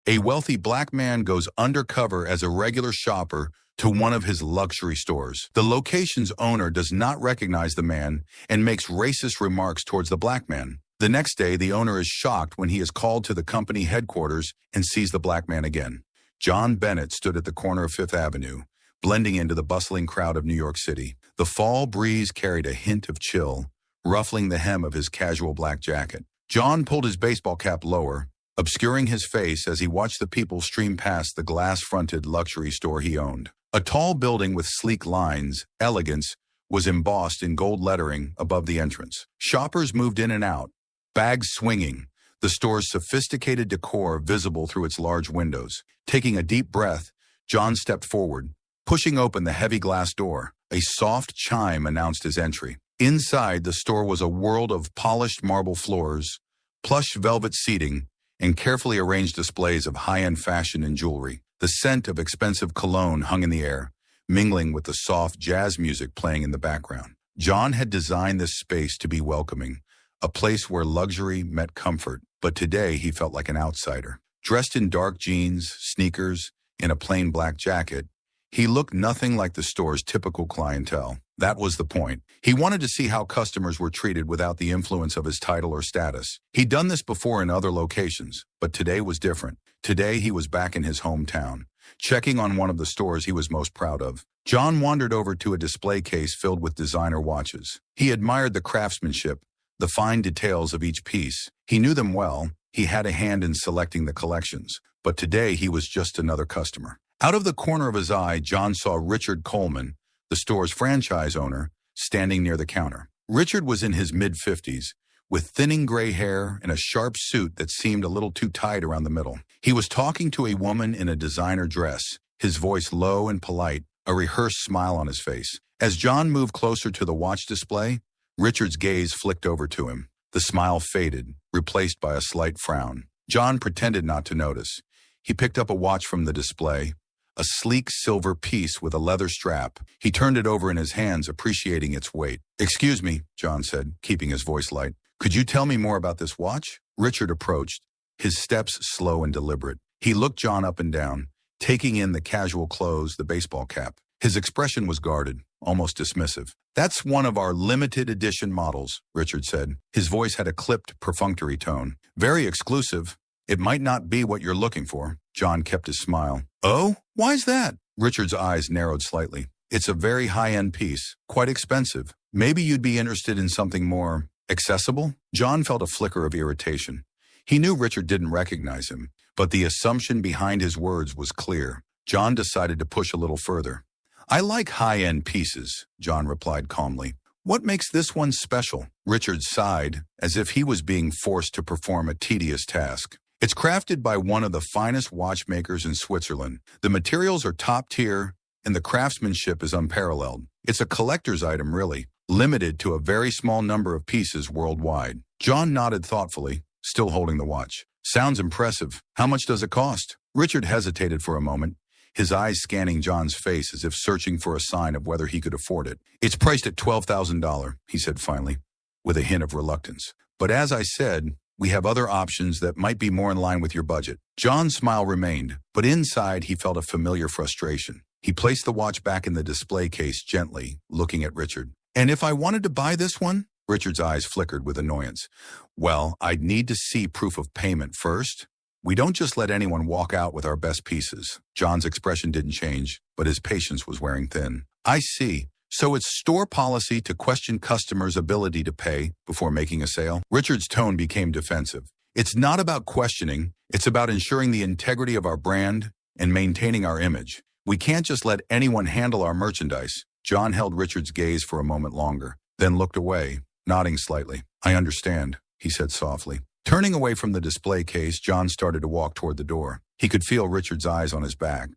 A wealthy black man goes undercover as a regular shopper to one of his luxury stores. The location's owner does not recognize the man and makes racist remarks towards the black man. The next day, the owner is shocked when he is called to the company headquarters and sees the black man again. John Bennett stood at the corner of Fifth Avenue, blending into the bustling crowd of New York City. The fall breeze carried a hint of chill, ruffling the hem of his casual black jacket. John pulled his baseball cap lower, obscuring his face as he watched the people stream past the glass-fronted luxury store he owned. A tall building with sleek lines, elegance, was embossed in gold lettering above the entrance. Shoppers moved in and out, bags swinging, the store's sophisticated decor visible through its large windows. Taking a deep breath, John stepped forward, pushing open the heavy glass door. A soft chime announced his entry. Inside, the store was a world of polished marble floors, plush velvet seating, and carefully arranged displays of high-end fashion and jewelry. The scent of expensive cologne hung in the air, mingling with the soft jazz music playing in the background. John had designed this space to be welcoming, a place where luxury met comfort, but today he felt like an outsider. Dressed in dark jeans, sneakers, and a plain black jacket, he looked nothing like the store's typical clientele. That was the point. He wanted to see how customers were treated without the influence of his title or status. He'd done this before in other locations, but today was different. Today he was back in his hometown, checking on one of the stores he was most proud of. John wandered over to a display case filled with designer watches. He admired the craftsmanship, the fine details of each piece. He knew them well. He had a hand in selecting the collections, but today he was just another customer. Out of the corner of his eye, John saw Richard Coleman, the store's franchise owner, standing near the counter. Richard was in his mid-50s, with thinning gray hair and a sharp suit that seemed a little too tight around the middle. He was talking to a woman in a designer dress, his voice low and polite, a rehearsed smile on his face. As John moved closer to the watch display, Richard's gaze flicked over to him. The smile faded, replaced by a slight frown. John pretended not to notice. He picked up a watch from the display, a sleek silver piece with a leather strap. He turned it over in his hands, appreciating its weight. "Excuse me," John said, keeping his voice light. "Could you tell me more about this watch?" Richard approached, his steps slow and deliberate. He looked John up and down, taking in the casual clothes, the baseball cap. His expression was guarded, almost dismissive. "That's one of our limited edition models," Richard said. His voice had a clipped, perfunctory tone. "Very exclusive. It might not be what you're looking for." John kept his smile. "Oh? Why's that?" Richard's eyes narrowed slightly. "It's a very high-end piece, quite expensive. Maybe you'd be interested in something more accessible?" John felt a flicker of irritation. He knew Richard didn't recognize him, but the assumption behind his words was clear. John decided to push a little further. "I like high-end pieces," John replied calmly. "What makes this one special?" Richard sighed, as if he was being forced to perform a tedious task. "It's crafted by one of the finest watchmakers in Switzerland. The materials are top tier, and the craftsmanship is unparalleled. It's a collector's item, really, limited to a very small number of pieces worldwide." John nodded thoughtfully, still holding the watch. "Sounds impressive. How much does it cost?" Richard hesitated for a moment, his eyes scanning John's face as if searching for a sign of whether he could afford it. "It's priced at $12,000, he said finally, with a hint of reluctance. "But as I said, we have other options that might be more in line with your budget." John's smile remained, but inside he felt a familiar frustration. He placed the watch back in the display case gently, looking at Richard. "And if I wanted to buy this one?" Richard's eyes flickered with annoyance. "Well, I'd need to see proof of payment first. We don't just let anyone walk out with our best pieces." John's expression didn't change, but his patience was wearing thin. "I see. So it's store policy to question customers' ability to pay before making a sale?" Richard's tone became defensive. "It's not about questioning. It's about ensuring the integrity of our brand and maintaining our image. We can't just let anyone handle our merchandise." John held Richard's gaze for a moment longer, then looked away, nodding slightly. "I understand," he said softly. Turning away from the display case, John started to walk toward the door. He could feel Richard's eyes on his back,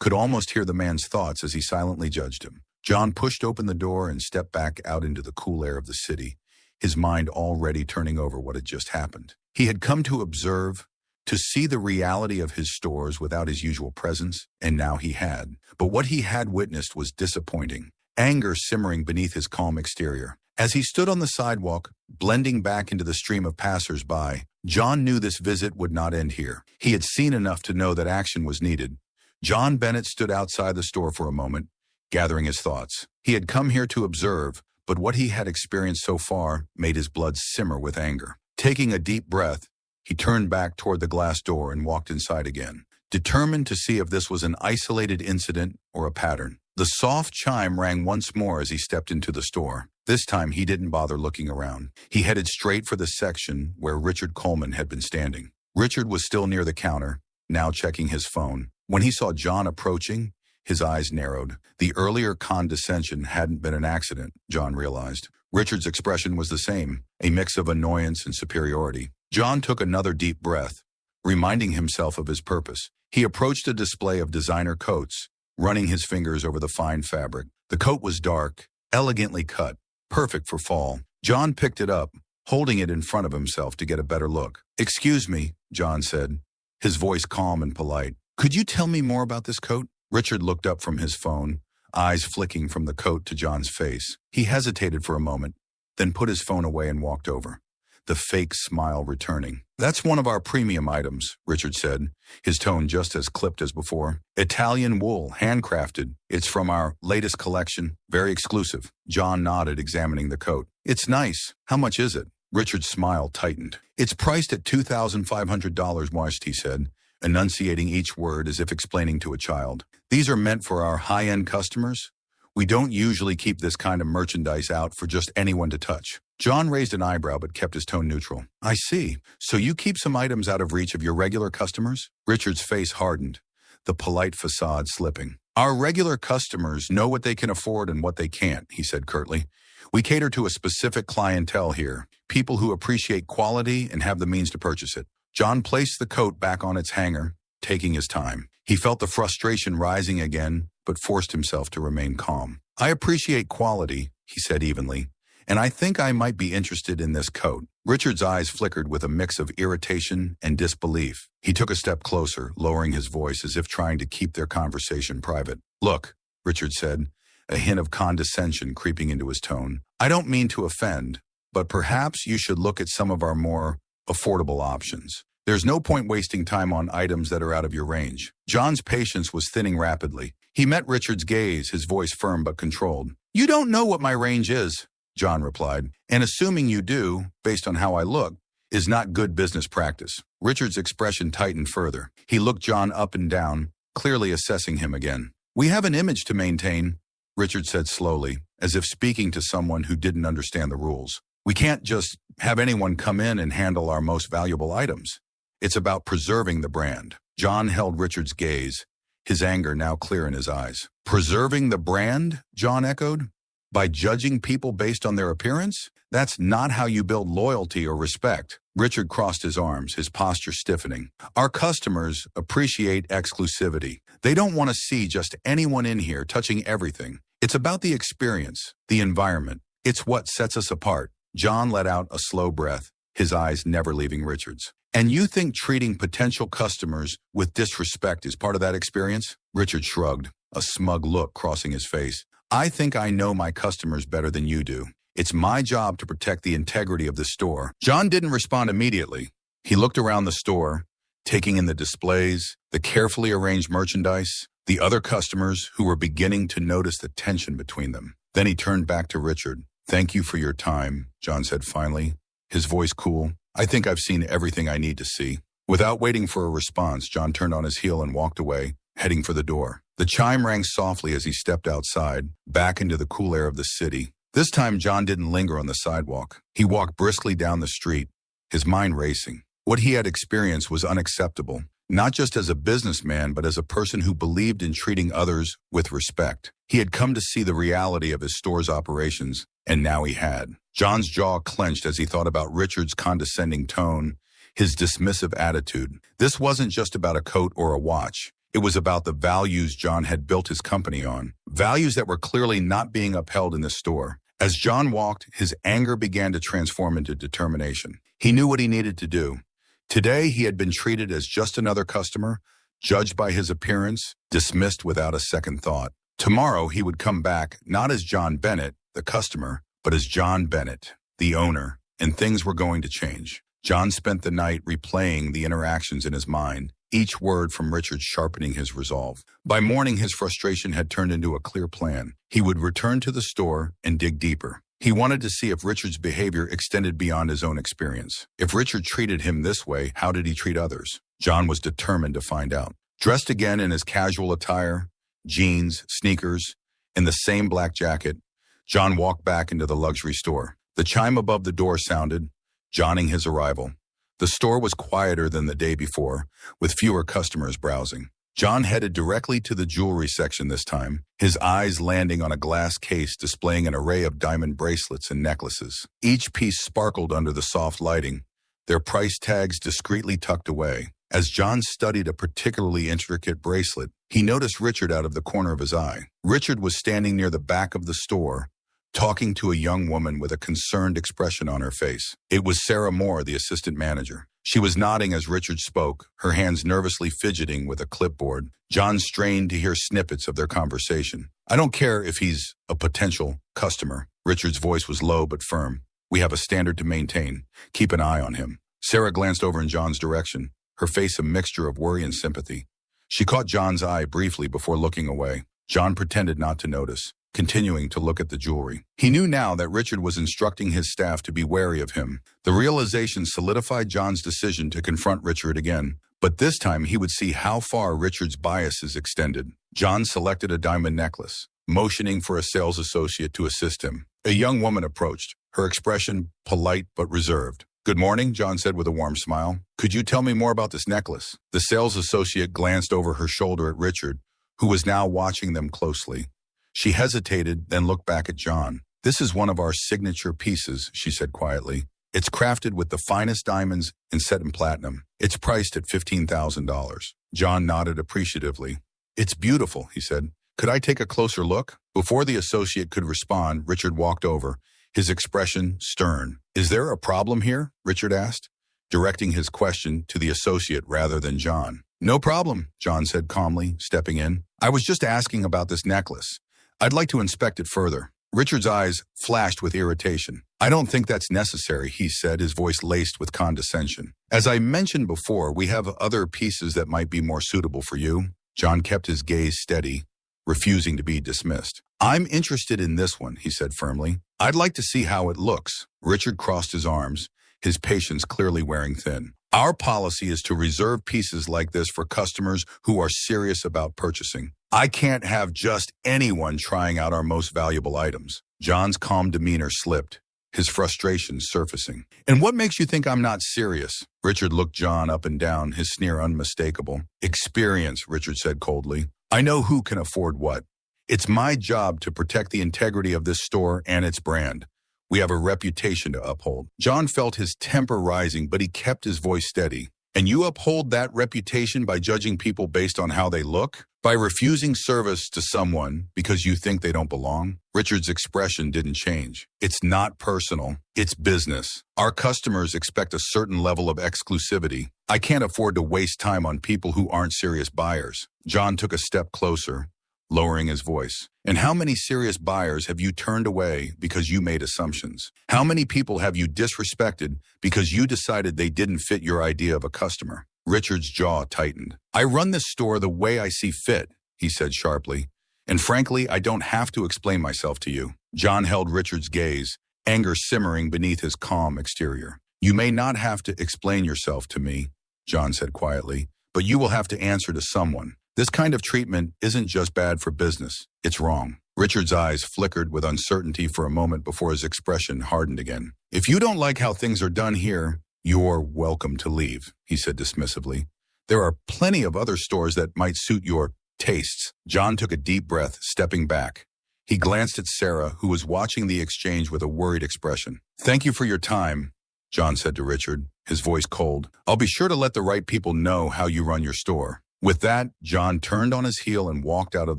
could almost hear the man's thoughts as he silently judged him. John pushed open the door and stepped back out into the cool air of the city, his mind already turning over what had just happened. He had come to observe, to see the reality of his stores without his usual presence, and now he had. But what he had witnessed was disappointing, anger simmering beneath his calm exterior. As he stood on the sidewalk, blending back into the stream of passers-by. John knew this visit would not end here. He had seen enough to know that action was needed. John Bennett stood outside the store for a moment, gathering his thoughts. He had come here to observe, but what he had experienced so far made his blood simmer with anger. Taking a deep breath, he turned back toward the glass door and walked inside again, determined to see if this was an isolated incident or a pattern. The soft chime rang once more as he stepped into the store. This time, he didn't bother looking around. He headed straight for the section where Richard Coleman had been standing. Richard was still near the counter, now checking his phone. When he saw John approaching, his eyes narrowed. The earlier condescension hadn't been an accident, John realized. Richard's expression was the same, a mix of annoyance and superiority. John took another deep breath, reminding himself of his purpose. He approached a display of designer coats, running his fingers over the fine fabric. The coat was dark, elegantly cut, perfect for fall. John picked it up, holding it in front of himself to get a better look. "Excuse me," John said, his voice calm and polite. "Could you tell me more about this coat?" Richard looked up from his phone, eyes flicking from the coat to John's face. He hesitated for a moment, then put his phone away and walked over, the fake smile returning. "That's one of our premium items," Richard said, his tone just as clipped as before. "Italian wool, handcrafted. It's from our latest collection, very exclusive." John nodded, examining the coat. "It's nice. How much is it?" Richard's smile tightened. "It's priced at $2,500, moist," he said, enunciating each word as if explaining to a child. "These are meant for our high-end customers. We don't usually keep this kind of merchandise out for just anyone to touch." John raised an eyebrow but kept his tone neutral. "I see. So you keep some items out of reach of your regular customers?" Richard's face hardened, the polite facade slipping. "Our regular customers know what they can afford and what they can't," he said curtly. "We cater to a specific clientele here, people who appreciate quality and have the means to purchase it." John placed the coat back on its hanger, taking his time. He felt the frustration rising again, but forced himself to remain calm. "I appreciate quality," he said evenly, "and I think I might be interested in this coat." Richard's eyes flickered with a mix of irritation and disbelief. He took a step closer, lowering his voice as if trying to keep their conversation private. "Look," Richard said, a hint of condescension creeping into his tone. "I don't mean to offend, but perhaps you should look at some of our more affordable options. There's no point wasting time on items that are out of your range." John's patience was thinning rapidly. He met Richard's gaze, his voice firm but controlled. "You don't know what my range is," John replied, "and assuming you do, based on how I look, is not good business practice." Richard's expression tightened further. He looked John up and down, clearly assessing him again. "We have an image to maintain," Richard said slowly, as if speaking to someone who didn't understand the rules. "We can't just have anyone come in and handle our most valuable items. It's about preserving the brand." John held Richard's gaze, his anger now clear in his eyes. "Preserving the brand?" John echoed. "By judging people based on their appearance? That's not how you build loyalty or respect." Richard crossed his arms, his posture stiffening. "Our customers appreciate exclusivity. They don't want to see just anyone in here touching everything. It's about the experience, the environment. It's what sets us apart." John let out a slow breath, his eyes never leaving Richard's. "And you think treating potential customers with disrespect is part of that experience?" Richard shrugged, a smug look crossing his face. "I think I know my customers better than you do. It's my job to protect the integrity of the store." John didn't respond immediately. He looked around the store, taking in the displays, the carefully arranged merchandise, the other customers who were beginning to notice the tension between them. Then he turned back to Richard. "Thank you for your time," John said finally, his voice cool. "I think I've seen everything I need to see." Without waiting for a response, John turned on his heel and walked away, heading for the door. The chime rang softly as he stepped outside, back into the cool air of the city. This time, John didn't linger on the sidewalk. He walked briskly down the street, his mind racing. What he had experienced was unacceptable, not just as a businessman, but as a person who believed in treating others with respect. He had come to see the reality of his store's operations, and now he had. John's jaw clenched as he thought about Richard's condescending tone, his dismissive attitude. This wasn't just about a coat or a watch. It was about the values John had built his company on, values that were clearly not being upheld in the store. As John walked, his anger began to transform into determination. He knew what he needed to do. Today, he had been treated as just another customer, judged by his appearance, dismissed without a second thought. Tomorrow, he would come back, not as John Bennett, the customer, but as John Bennett, the owner, and things were going to change. John spent the night replaying the interactions in his mind, each word from Richard sharpening his resolve. By morning, his frustration had turned into a clear plan. He would return to the store and dig deeper. He wanted to see if Richard's behavior extended beyond his own experience. If Richard treated him this way, how did he treat others? John was determined to find out. Dressed again in his casual attire, jeans, sneakers, and the same black jacket, John walked back into the luxury store. The chime above the door sounded, johnning his arrival. The store was quieter than the day before, with fewer customers browsing. John headed directly to the jewelry section this time, his eyes landing on a glass case displaying an array of diamond bracelets and necklaces. Each piece sparkled under the soft lighting, their price tags discreetly tucked away. As John studied a particularly intricate bracelet, he noticed Richard out of the corner of his eye. Richard was standing near the back of the store, talking to a young woman with a concerned expression on her face. It was Sarah Moore, the assistant manager. She was nodding as Richard spoke, her hands nervously fidgeting with a clipboard. John strained to hear snippets of their conversation. "I don't care if he's a potential customer." Richard's voice was low but firm. "We have a standard to maintain. Keep an eye on him." Sarah glanced over in John's direction, her face a mixture of worry and sympathy. She caught John's eye briefly before looking away. John pretended not to notice, continuing to look at the jewelry. He knew now that Richard was instructing his staff to be wary of him. The realization solidified John's decision to confront Richard again, but this time he would see how far Richard's biases extended. John selected a diamond necklace, motioning for a sales associate to assist him. A young woman approached, her expression polite but reserved. "Good morning," John said with a warm smile. "Could you tell me more about this necklace?" The sales associate glanced over her shoulder at Richard, who was now watching them closely. She hesitated, then looked back at John. "This is one of our signature pieces," she said quietly. "It's crafted with the finest diamonds and set in platinum. It's priced at $15,000. John nodded appreciatively. "It's beautiful," he said. "Could I take a closer look?" Before the associate could respond, Richard walked over, his expression stern. "Is there a problem here?" Richard asked, directing his question to the associate rather than John. "No problem," John said calmly, stepping in. "I was just asking about this necklace. I'd like to inspect it further." Richard's eyes flashed with irritation. "I don't think that's necessary," he said, his voice laced with condescension. "As I mentioned before, we have other pieces that might be more suitable for you." John kept his gaze steady, refusing to be dismissed. "I'm interested in this one," he said firmly. "I'd like to see how it looks." Richard crossed his arms, his patience clearly wearing thin. "Our policy is to reserve pieces like this for customers who are serious about purchasing. I can't have just anyone trying out our most valuable items." John's calm demeanor slipped, his frustration surfacing. "And what makes you think I'm not serious?" Richard looked John up and down, his sneer unmistakable. "Experience," Richard said coldly. "I know who can afford what. It's my job to protect the integrity of this store and its brand. We have a reputation to uphold." John felt his temper rising, but he kept his voice steady. "And you uphold that reputation by judging people based on how they look? By refusing service to someone because you think they don't belong?" Richard's expression didn't change. "It's not personal. It's business. Our customers expect a certain level of exclusivity. I can't afford to waste time on people who aren't serious buyers." John took a step closer, lowering his voice. "And how many serious buyers have you turned away because you made assumptions? How many people have you disrespected because you decided they didn't fit your idea of a customer?" Richard's jaw tightened. "I run this store the way I see fit," he said sharply. "And frankly, I don't have to explain myself to you." John held Richard's gaze, anger simmering beneath his calm exterior. "You may not have to explain yourself to me," John said quietly, "but you will have to answer to someone. This kind of treatment isn't just bad for business, it's wrong." Richard's eyes flickered with uncertainty for a moment before his expression hardened again. "If you don't like how things are done here, you're welcome to leave," he said dismissively. "There are plenty of other stores that might suit your tastes." John took a deep breath, stepping back. He glanced at Sarah, who was watching the exchange with a worried expression. "Thank you for your time," John said to Richard, his voice cold. "I'll be sure to let the right people know how you run your store." With that, John turned on his heel and walked out of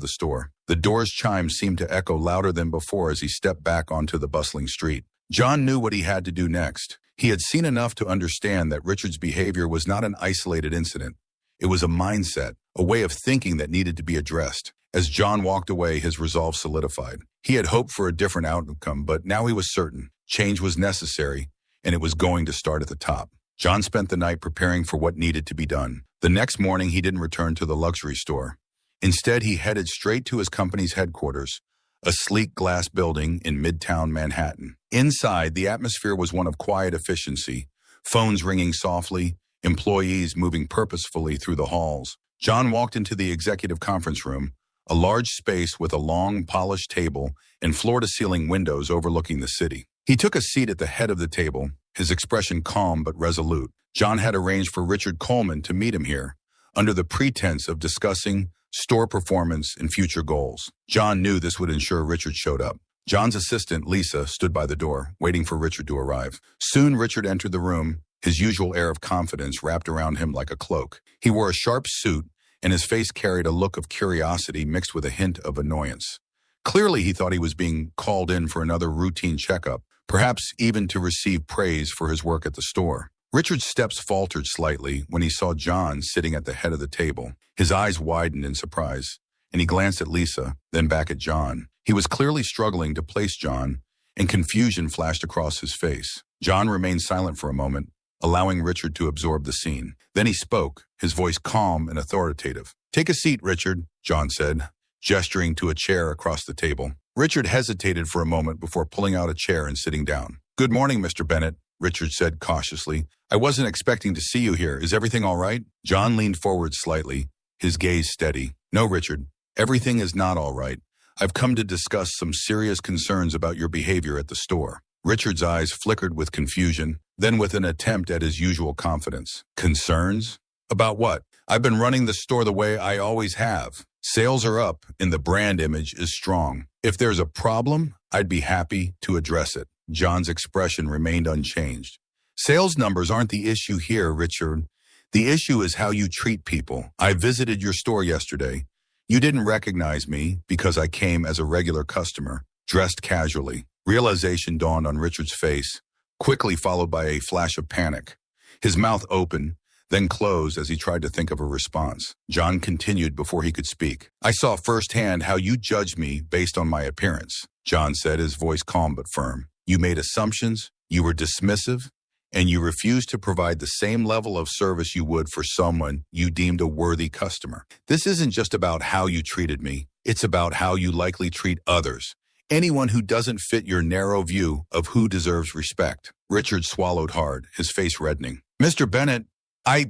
the store. The door's chime seemed to echo louder than before as he stepped back onto the bustling street. John knew what he had to do next. He had seen enough to understand that Richard's behavior was not an isolated incident. It was a mindset, a way of thinking that needed to be addressed. As John walked away, his resolve solidified. He had hoped for a different outcome, but now he was certain. Change was necessary, and it was going to start at the top. John spent the night preparing for what needed to be done. The next morning, he didn't return to the luxury store. Instead, he headed straight to his company's headquarters, a sleek glass building in Midtown Manhattan. Inside, the atmosphere was one of quiet efficiency, phones ringing softly, employees moving purposefully through the halls. John walked into the executive conference room, a large space with a long, polished table and floor-to-ceiling windows overlooking the city. He took a seat at the head of the table, his expression calm but resolute. John had arranged for Richard Coleman to meet him here, under the pretense of discussing store performance and future goals. John knew this would ensure Richard showed up. John's assistant, Lisa, stood by the door, waiting for Richard to arrive. Soon, Richard entered the room, his usual air of confidence wrapped around him like a cloak. He wore a sharp suit, and his face carried a look of curiosity mixed with a hint of annoyance. Clearly, he thought he was being called in for another routine checkup, perhaps even to receive praise for his work at the store. Richard's steps faltered slightly when he saw John sitting at the head of the table. His eyes widened in surprise, and he glanced at Lisa, then back at John. He was clearly struggling to place John, and confusion flashed across his face. John remained silent for a moment, allowing Richard to absorb the scene. Then he spoke, his voice calm and authoritative. "Take a seat, Richard," John said, gesturing to a chair across the table. Richard hesitated for a moment before pulling out a chair and sitting down. "Good morning, Mr. Bennett," Richard said cautiously. "I wasn't expecting to see you here. Is everything all right?" John leaned forward slightly, his gaze steady. "No, Richard, everything is not all right. I've come to discuss some serious concerns about your behavior at the store." Richard's eyes flickered with confusion, then with an attempt at his usual confidence. "Concerns? About what? I've been running the store the way I always have. Sales are up, and the brand image is strong. If there's a problem, I'd be happy to address it." John's expression remained unchanged. "Sales numbers aren't the issue here, Richard. The issue is how you treat people. I visited your store yesterday. You didn't recognize me because I came as a regular customer, dressed casually." Realization dawned on Richard's face, quickly followed by a flash of panic. His mouth opened, then closed as he tried to think of a response. John continued before he could speak. "I saw firsthand how you judged me based on my appearance," John said, his voice calm but firm. "You made assumptions, you were dismissive, and you refused to provide the same level of service you would for someone you deemed a worthy customer. This isn't just about how you treated me, it's about how you likely treat others. Anyone who doesn't fit your narrow view of who deserves respect." Richard swallowed hard, his face reddening. "Mr. Bennett, I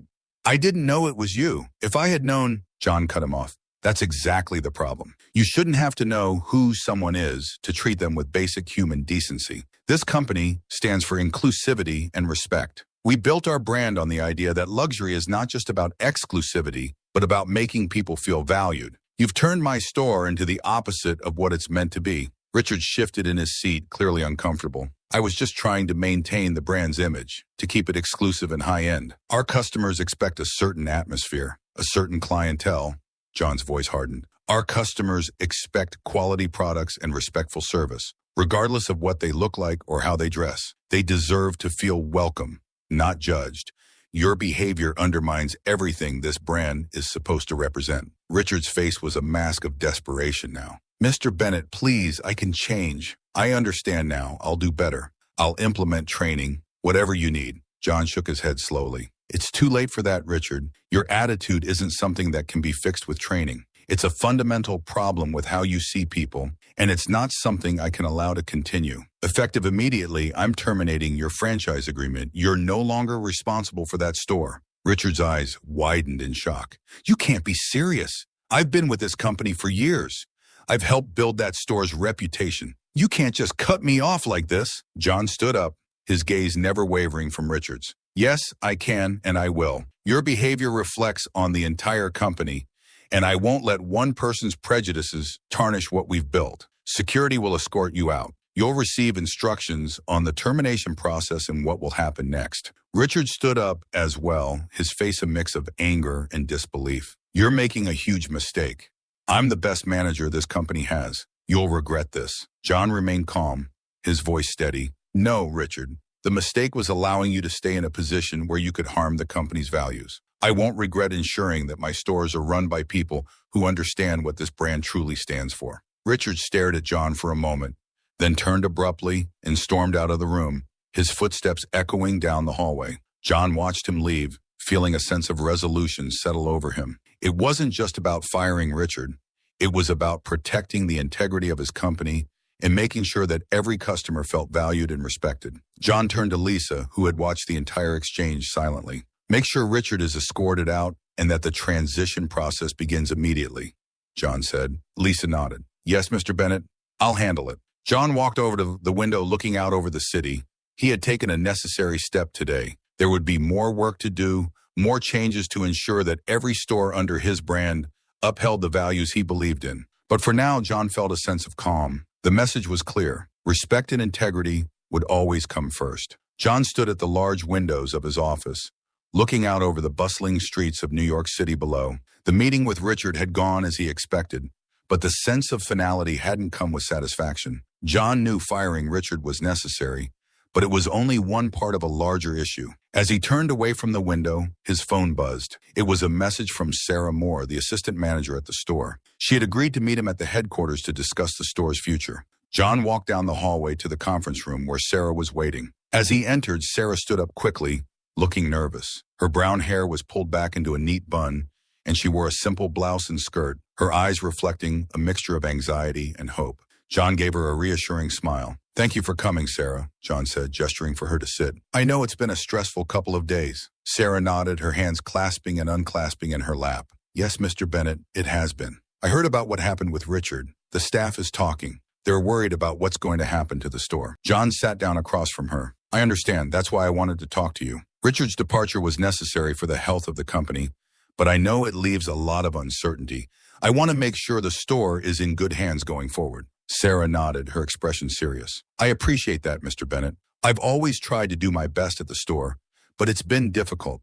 didn't know it was you. If I had known," John cut him off. "That's exactly the problem. You shouldn't have to know who someone is to treat them with basic human decency. This company stands for inclusivity and respect. We built our brand on the idea that luxury is not just about exclusivity, but about making people feel valued. You've turned my store into the opposite of what it's meant to be." Richard shifted in his seat, clearly uncomfortable. "I was just trying to maintain the brand's image, to keep it exclusive and high-end. Our customers expect a certain atmosphere, a certain clientele." John's voice hardened. "Our customers expect quality products and respectful service, regardless of what they look like or how they dress. They deserve to feel welcome, not judged. Your behavior undermines everything this brand is supposed to represent." Richard's face was a mask of desperation now. "Mr. Bennett, please, I can change. I understand now. I'll do better. I'll implement training, whatever you need." John shook his head slowly. "It's too late for that, Richard. Your attitude isn't something that can be fixed with training. It's a fundamental problem with how you see people, and it's not something I can allow to continue. Effective immediately, I'm terminating your franchise agreement. You're no longer responsible for that store." Richard's eyes widened in shock. "You can't be serious. I've been with this company for years. I've helped build that store's reputation. You can't just cut me off like this." John stood up, his gaze never wavering from Richard's. "Yes, I can and I will. Your behavior reflects on the entire company, and I won't let one person's prejudices tarnish what we've built. Security will escort you out. You'll receive instructions on the termination process and what will happen next." Richard stood up as well, his face a mix of anger and disbelief. "You're making a huge mistake. I'm the best manager this company has. You'll regret this." John remained calm, his voice steady. "No, Richard. The mistake was allowing you to stay in a position where you could harm the company's values. I won't regret ensuring that my stores are run by people who understand what this brand truly stands for." Richard stared at John for a moment, then turned abruptly and stormed out of the room, his footsteps echoing down the hallway. John watched him leave, feeling a sense of resolution settle over him. It wasn't just about firing Richard. It was about protecting the integrity of his company and making sure that every customer felt valued and respected. John turned to Lisa, who had watched the entire exchange silently. Make sure Richard is escorted out and that the transition process begins immediately, John said. Lisa nodded. Yes, Mr. Bennett, I'll handle it. John walked over to the window looking out over the city. He had taken a necessary step today. There would be more work to do, more changes to ensure that every store under his brand upheld the values he believed in. But for now, John felt a sense of calm. The message was clear. Respect and integrity would always come first. John stood at the large windows of his office, looking out over the bustling streets of New York City below. The meeting with Richard had gone as he expected, but the sense of finality hadn't come with satisfaction. John knew firing Richard was necessary, but it was only one part of a larger issue. As he turned away from the window, his phone buzzed. It was a message from Sarah Moore, the assistant manager at the store. She had agreed to meet him at the headquarters to discuss the store's future. John walked down the hallway to the conference room where Sarah was waiting. As he entered, Sarah stood up quickly, looking nervous. Her brown hair was pulled back into a neat bun, and she wore a simple blouse and skirt, her eyes reflecting a mixture of anxiety and hope. John gave her a reassuring smile. Thank you for coming, Sarah, John said, gesturing for her to sit. I know it's been a stressful couple of days. Sarah nodded, her hands clasping and unclasping in her lap. Yes, Mr. Bennett, it has been. I heard about what happened with Richard. The staff is talking. They're worried about what's going to happen to the store. John sat down across from her. I understand. That's why I wanted to talk to you. Richard's departure was necessary for the health of the company, but I know it leaves a lot of uncertainty. I want to make sure the store is in good hands going forward. Sarah nodded, her expression serious. I appreciate that, Mr. Bennett. I've always tried to do my best at the store, but it's been difficult.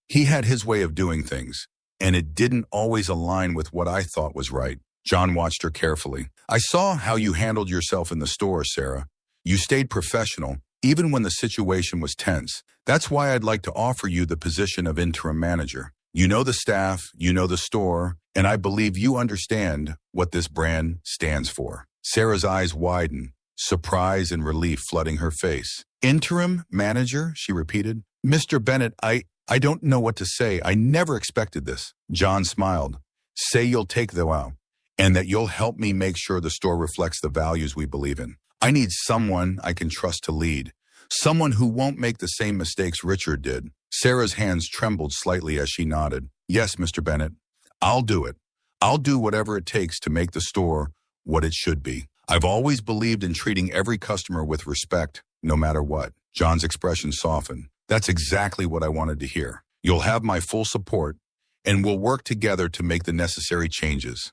He had his way of doing things, and it didn't always align with what I thought was right. John watched her carefully. I saw how you handled yourself in the store, Sarah. You stayed professional, even when the situation was tense. That's why I'd like to offer you the position of interim manager. You know the staff, you know the store, and I believe you understand what this brand stands for. Sarah's eyes widened, surprise and relief flooding her face. Interim manager, she repeated. Mr. Bennett, I don't know what to say. I never expected this. John smiled. Say you'll take the vow, and that you'll help me make sure the store reflects the values we believe in. I need someone I can trust to lead. Someone who won't make the same mistakes Richard did. Sarah's hands trembled slightly as she nodded. Yes, Mr. Bennett, I'll do it. I'll do whatever it takes to make the store what it should be. I've always believed in treating every customer with respect, no matter what. John's expression softened. That's exactly what I wanted to hear. You'll have my full support, and we'll work together to make the necessary changes.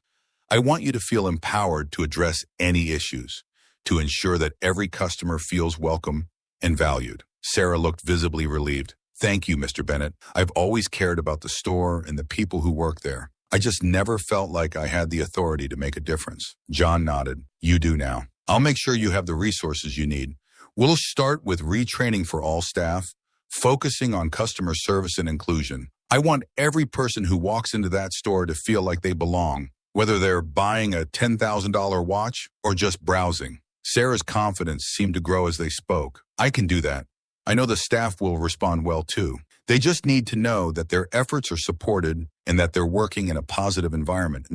I want you to feel empowered to address any issues, to ensure that every customer feels welcome and valued. Sarah looked visibly relieved. Thank you, Mr. Bennett. I've always cared about the store and the people who work there. I just never felt like I had the authority to make a difference. John nodded. You do now. I'll make sure you have the resources you need. We'll start with retraining for all staff, focusing on customer service and inclusion. I want every person who walks into that store to feel like they belong, whether they're buying a $10,000 watch or just browsing. Sarah's confidence seemed to grow as they spoke. I can do that. I know the staff will respond well too. They just need to know that their efforts are supported and that they're working in a positive environment.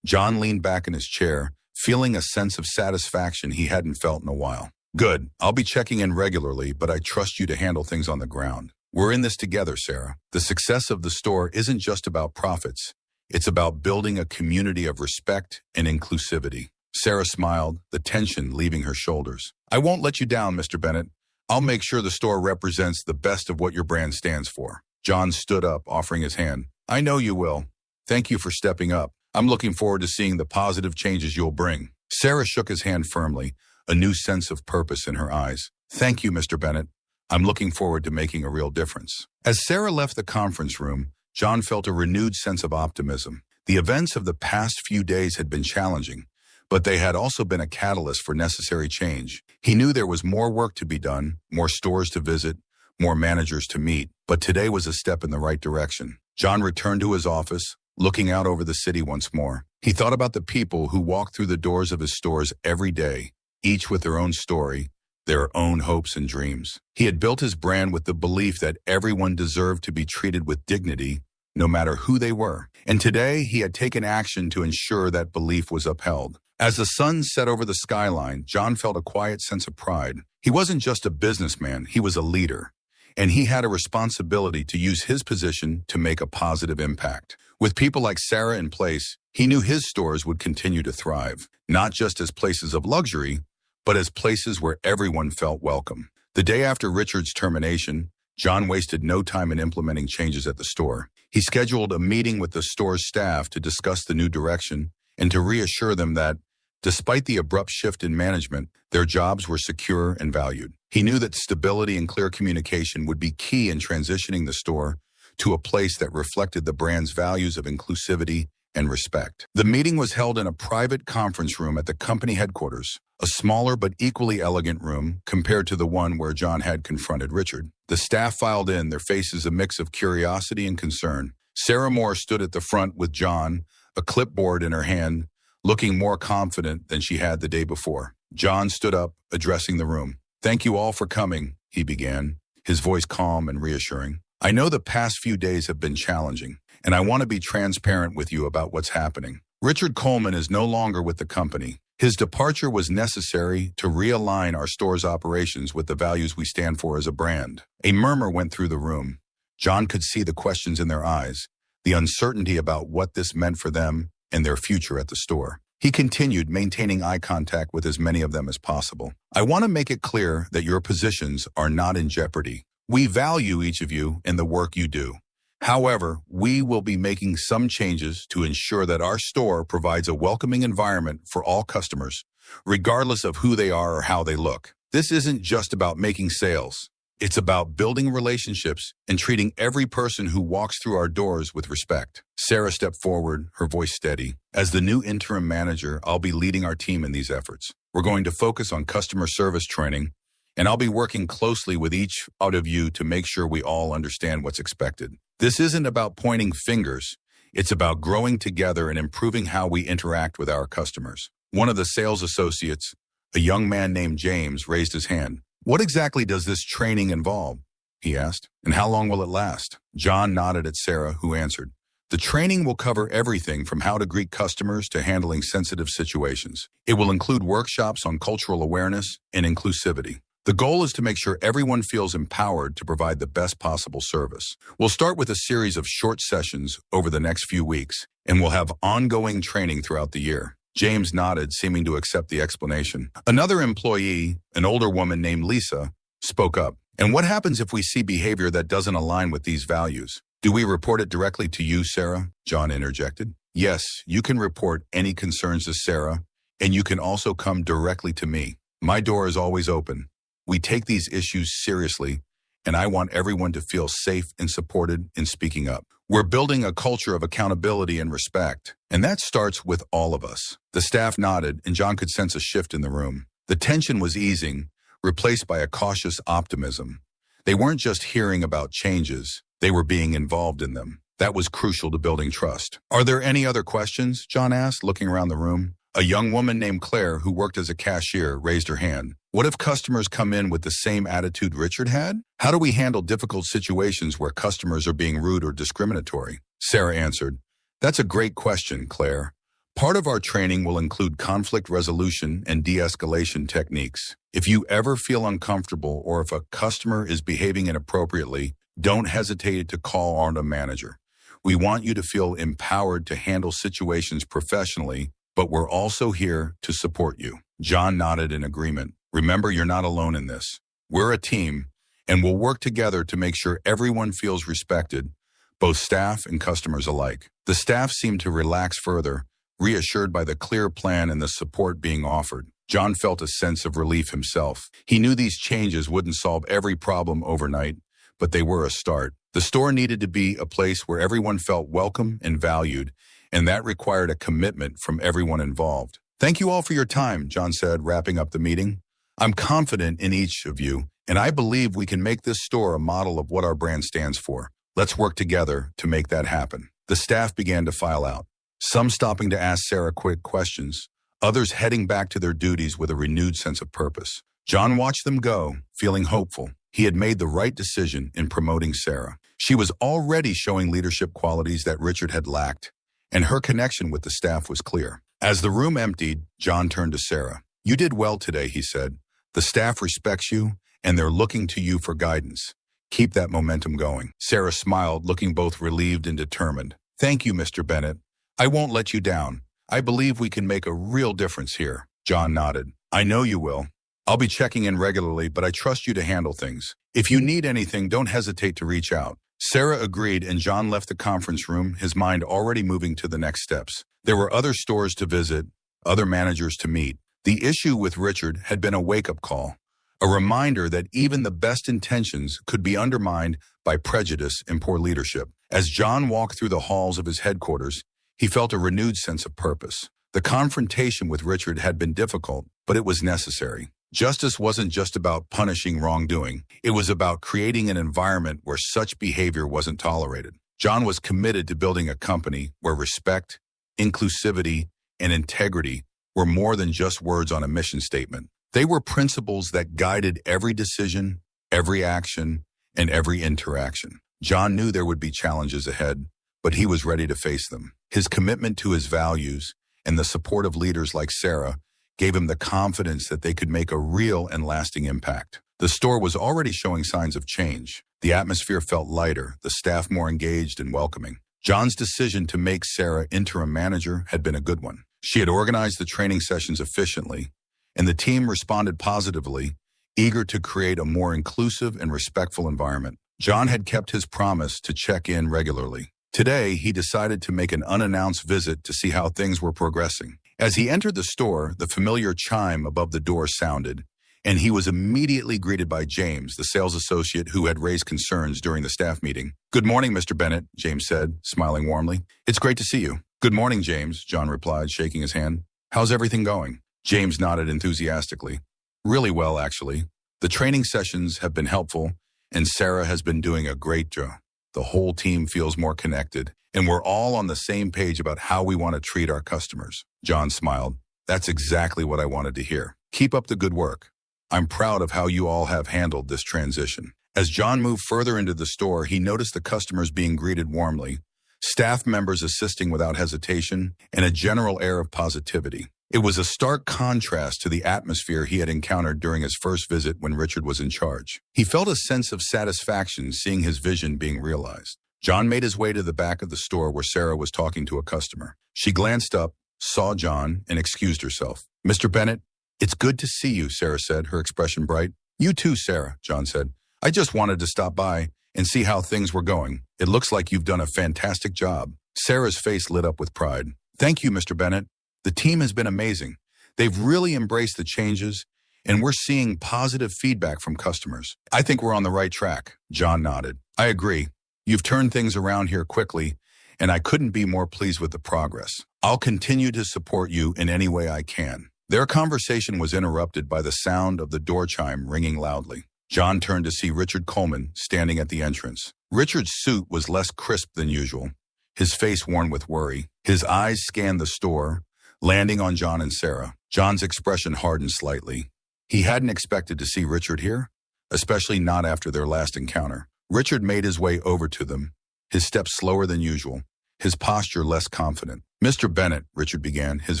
John leaned back in his chair, feeling a sense of satisfaction he hadn't felt in a while. Good. I'll be checking in regularly, but I trust you to handle things on the ground. We're in this together, Sarah. The success of the store isn't just about profits. It's about building a community of respect and inclusivity. Sarah smiled, the tension leaving her shoulders. I won't let you down, Mr. Bennett. I'll make sure the store represents the best of what your brand stands for. John stood up, offering his hand. I know you will. Thank you for stepping up. I'm looking forward to seeing the positive changes you'll bring. Sarah shook his hand firmly, a new sense of purpose in her eyes. Thank you, Mr. Bennett. I'm looking forward to making a real difference. As Sarah left the conference room, John felt a renewed sense of optimism. The events of the past few days had been challenging, but they had also been a catalyst for necessary change. He knew there was more work to be done, more stores to visit, more managers to meet, but today was a step in the right direction. John returned to his office, looking out over the city once more. He thought about the people who walked through the doors of his stores every day, each with their own story, their own hopes and dreams. He had built his brand with the belief that everyone deserved to be treated with dignity, no matter who they were. And today, he had taken action to ensure that belief was upheld. As the sun set over the skyline, John felt a quiet sense of pride. He wasn't just a businessman, he was a leader. And he had a responsibility to use his position to make a positive impact. With people like Sarah in place, he knew his stores would continue to thrive, not just as places of luxury, but as places where everyone felt welcome. The day after Richard's termination, John wasted no time in implementing changes at the store. He scheduled a meeting with the store's staff to discuss the new direction and to reassure them that, despite the abrupt shift in management, their jobs were secure and valued. He knew that stability and clear communication would be key in transitioning the store to a place that reflected the brand's values of inclusivity and respect. The meeting was held in a private conference room at the company headquarters, a smaller but equally elegant room compared to the one where John had confronted Richard. The staff filed in, their faces a mix of curiosity and concern. Sarah Moore stood at the front with John, a clipboard in her hand, looking more confident than she had the day before. John stood up, addressing the room. "Thank you all for coming," he began, his voice calm and reassuring. "I know the past few days have been challenging, and I want to be transparent with you about what's happening. Richard Coleman is no longer with the company. His departure was necessary to realign our store's operations with the values we stand for as a brand." A murmur went through the room. John could see the questions in their eyes, the uncertainty about what this meant for them and their future at the store. He continued, maintaining eye contact with as many of them as possible. "I want to make it clear that your positions are not in jeopardy. We value each of you and the work you do. However, we will be making some changes to ensure that our store provides a welcoming environment for all customers, regardless of who they are or how they look. This isn't just about making sales. It's about building relationships and treating every person who walks through our doors with respect." Sarah stepped forward, her voice steady. "As the new interim manager, I'll be leading our team in these efforts. We're going to focus on customer service training, and I'll be working closely with each out of you to make sure we all understand what's expected. This isn't about pointing fingers. It's about growing together and improving how we interact with our customers." One of the sales associates, a young man named James, raised his hand. "What exactly does this training involve?" he asked. "And how long will it last?" John nodded at Sarah, who answered, "The training will cover everything from how to greet customers to handling sensitive situations. It will include workshops on cultural awareness and inclusivity. The goal is to make sure everyone feels empowered to provide the best possible service. We'll start with a series of short sessions over the next few weeks, and we'll have ongoing training throughout the year." James nodded, seeming to accept the explanation. Another employee, an older woman named Lisa, spoke up. "And what happens if we see behavior that doesn't align with these values? Do we report it directly to you, Sarah?" John interjected. "Yes, you can report any concerns to Sarah, and you can also come directly to me. My door is always open. We take these issues seriously, and I want everyone to feel safe and supported in speaking up. We're building a culture of accountability and respect, and that starts with all of us." The staff nodded, and John could sense a shift in the room. The tension was easing, replaced by a cautious optimism. They weren't just hearing about changes, they were being involved in them. That was crucial to building trust. "Are there any other questions?" John asked, looking around the room. A young woman named Claire, who worked as a cashier, raised her hand. "What if customers come in with the same attitude Richard had? How do we handle difficult situations where customers are being rude or discriminatory?" Sarah answered, "That's a great question, Claire. Part of our training will include conflict resolution and de-escalation techniques. If you ever feel uncomfortable or if a customer is behaving inappropriately, don't hesitate to call on a manager. We want you to feel empowered to handle situations professionally, but we're also here to support you." John nodded in agreement. "Remember, you're not alone in this. We're a team, and we'll work together to make sure everyone feels respected, both staff and customers alike." The staff seemed to relax further, reassured by the clear plan and the support being offered. John felt a sense of relief himself. He knew these changes wouldn't solve every problem overnight, but they were a start. The store needed to be a place where everyone felt welcome and valued, and that required a commitment from everyone involved. "Thank you all for your time," John said, wrapping up the meeting. "I'm confident in each of you, and I believe we can make this store a model of what our brand stands for. Let's work together to make that happen." The staff began to file out, some stopping to ask Sarah quick questions, others heading back to their duties with a renewed sense of purpose. John watched them go, feeling hopeful. He had made the right decision in promoting Sarah. She was already showing leadership qualities that Richard had lacked, and her connection with the staff was clear. As the room emptied, John turned to Sarah. "You did well today," he said. "The staff respects you, and they're looking to you for guidance. Keep that momentum going." Sarah smiled, looking both relieved and determined. "Thank you, Mr. Bennett. I won't let you down. I believe we can make a real difference here." John nodded. "I know you will. I'll be checking in regularly, but I trust you to handle things. If you need anything, don't hesitate to reach out." Sarah agreed, and John left the conference room, his mind already moving to the next steps. There were other stores to visit, other managers to meet. The issue with Richard had been a wake-up call, a reminder that even the best intentions could be undermined by prejudice and poor leadership. As John walked through the halls of his headquarters, he felt a renewed sense of purpose. The confrontation with Richard had been difficult, but it was necessary. Justice wasn't just about punishing wrongdoing. It was about creating an environment where such behavior wasn't tolerated. John was committed to building a company where respect, inclusivity, and integrity were more than just words on a mission statement. They were principles that guided every decision, every action, and every interaction. John knew there would be challenges ahead, but he was ready to face them. His commitment to his values and the support of leaders like Sarah gave him the confidence that they could make a real and lasting impact. The store was already showing signs of change. The atmosphere felt lighter, the staff more engaged and welcoming. John's decision to make Sarah interim manager had been a good one. She had organized the training sessions efficiently, and the team responded positively, eager to create a more inclusive and respectful environment. John had kept his promise to check in regularly. Today, he decided to make an unannounced visit to see how things were progressing. As he entered the store, the familiar chime above the door sounded, and he was immediately greeted by James, the sales associate who had raised concerns during the staff meeting. "Good morning, Mr. Bennett," James said, smiling warmly. "It's great to see you." "Good morning, James," John replied, shaking his hand. "How's everything going?" James nodded enthusiastically. "Really well, actually. The training sessions have been helpful, and Sarah has been doing a great job. The whole team feels more connected, and we're all on the same page about how we want to treat our customers." John smiled. "That's exactly what I wanted to hear. Keep up the good work. I'm proud of how you all have handled this transition." As John moved further into the store, he noticed the customers being greeted warmly, staff members assisting without hesitation, and a general air of positivity. It was a stark contrast to the atmosphere he had encountered during his first visit when Richard was in charge. He felt a sense of satisfaction seeing his vision being realized. John made his way to the back of the store where Sarah was talking to a customer. She glanced up, saw John, and excused herself. "Mr. Bennett, it's good to see you," Sarah said, her expression bright. "You too, Sarah," John said. "I just wanted to stop by and see how things were going. It looks like you've done a fantastic job." Sarah's face lit up with pride. "Thank you, Mr. Bennett. The team has been amazing. They've really embraced the changes, and we're seeing positive feedback from customers. I think we're on the right track." John nodded. "I agree. You've turned things around here quickly, and I couldn't be more pleased with the progress. I'll continue to support you in any way I can." Their conversation was interrupted by the sound of the door chime ringing loudly. John turned to see Richard Coleman standing at the entrance. Richard's suit was less crisp than usual, his face worn with worry. His eyes scanned the store, landing on John and Sarah. John's expression hardened slightly. He hadn't expected to see Richard here, especially not after their last encounter. Richard made his way over to them, his steps slower than usual, his posture less confident. "Mr. Bennett," Richard began, his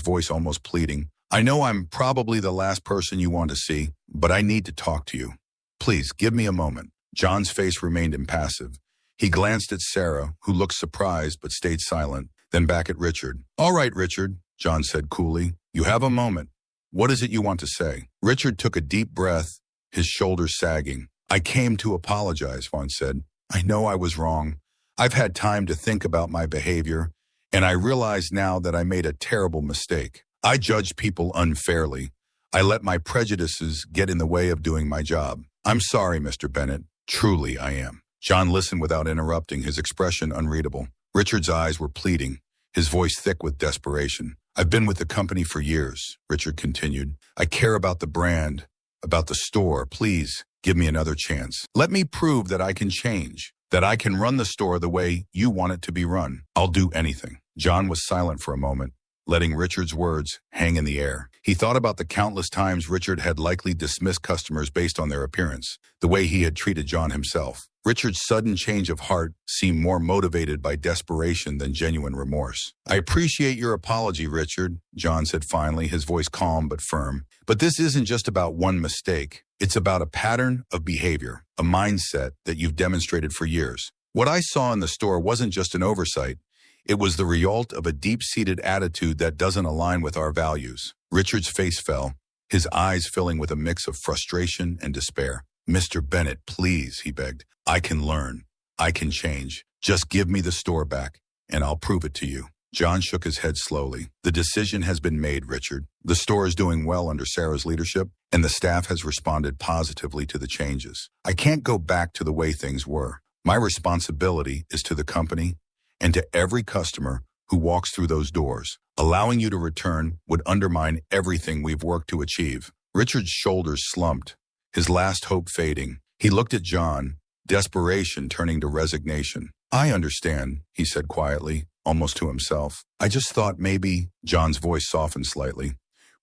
voice almost pleading, "I know I'm probably the last person you want to see, but I need to talk to you. Please, give me a moment." John's face remained impassive. He glanced at Sarah, who looked surprised but stayed silent, then back at Richard. "All right, Richard," John said coolly. "You have a moment. What is it you want to say?" Richard took a deep breath, his shoulders sagging. "I came to apologize," Vaughn said. "I know I was wrong. I've had time to think about my behavior, and I realize now that I made a terrible mistake. I judged people unfairly. I let my prejudices get in the way of doing my job. I'm sorry, Mr. Bennett. Truly, I am." John listened without interrupting, his expression unreadable. Richard's eyes were pleading, his voice thick with desperation. "I've been with the company for years," Richard continued. "I care about the brand, about the store. Please, give me another chance. Let me prove that I can change, that I can run the store the way you want it to be run. I'll do anything." John was silent for a moment, letting Richard's words hang in the air. He thought about the countless times Richard had likely dismissed customers based on their appearance, the way he had treated John himself. Richard's sudden change of heart seemed more motivated by desperation than genuine remorse. "I appreciate your apology, Richard," John said finally, his voice calm but firm. "But this isn't just about one mistake. It's about a pattern of behavior, a mindset that you've demonstrated for years. What I saw in the store wasn't just an oversight. It was the result of a deep-seated attitude that doesn't align with our values." Richard's face fell, his eyes filling with a mix of frustration and despair. "Mr. Bennett, please," he begged. "I can learn. I can change. Just give me the store back, and I'll prove it to you." John shook his head slowly. "The decision has been made, Richard. The store is doing well under Sarah's leadership, and the staff has responded positively to the changes. I can't go back to the way things were. My responsibility is to the company and to every customer who walks through those doors. Allowing you to return would undermine everything we've worked to achieve." Richard's shoulders slumped, his last hope fading. He looked at John, desperation turning to resignation. "I understand," he said quietly, almost to himself. "I just thought maybe—" John's voice softened slightly.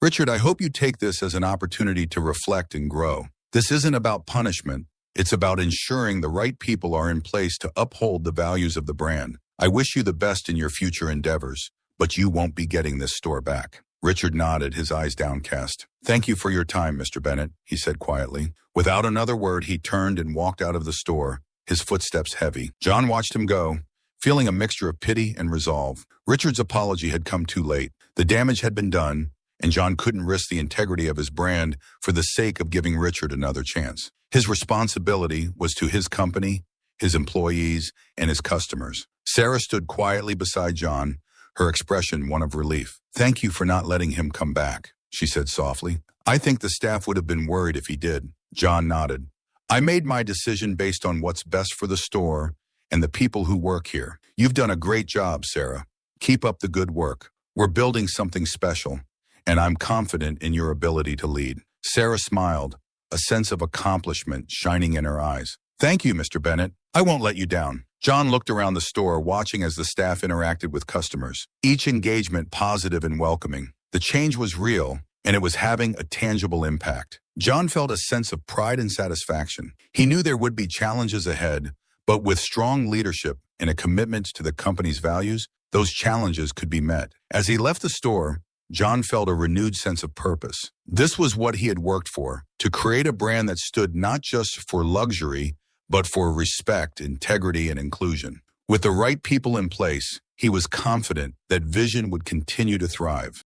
"Richard, I hope you take this as an opportunity to reflect and grow. This isn't about punishment. It's about ensuring the right people are in place to uphold the values of the brand. I wish you the best in your future endeavors, but you won't be getting this store back." Richard nodded, his eyes downcast. "Thank you for your time, Mr. Bennett," he said quietly. Without another word, he turned and walked out of the store, his footsteps heavy. John watched him go, feeling a mixture of pity and resolve. Richard's apology had come too late. The damage had been done, and John couldn't risk the integrity of his brand for the sake of giving Richard another chance. His responsibility was to his company, his employees, and his customers. Sarah stood quietly beside John, her expression one of relief. "Thank you for not letting him come back," she said softly. "I think the staff would have been worried if he did." John nodded. "I made my decision based on what's best for the store and the people who work here. You've done a great job, Sarah. Keep up the good work. We're building something special, and I'm confident in your ability to lead." Sarah smiled, a sense of accomplishment shining in her eyes. "Thank you, Mr. Bennett. I won't let you down." John looked around the store, watching as the staff interacted with customers, each engagement positive and welcoming. The change was real, and it was having a tangible impact. John felt a sense of pride and satisfaction. He knew there would be challenges ahead, but with strong leadership and a commitment to the company's values, those challenges could be met. As he left the store, John felt a renewed sense of purpose. This was what he had worked for, to create a brand that stood not just for luxury, but for respect, integrity, and inclusion. With the right people in place, he was confident that Vision would continue to thrive.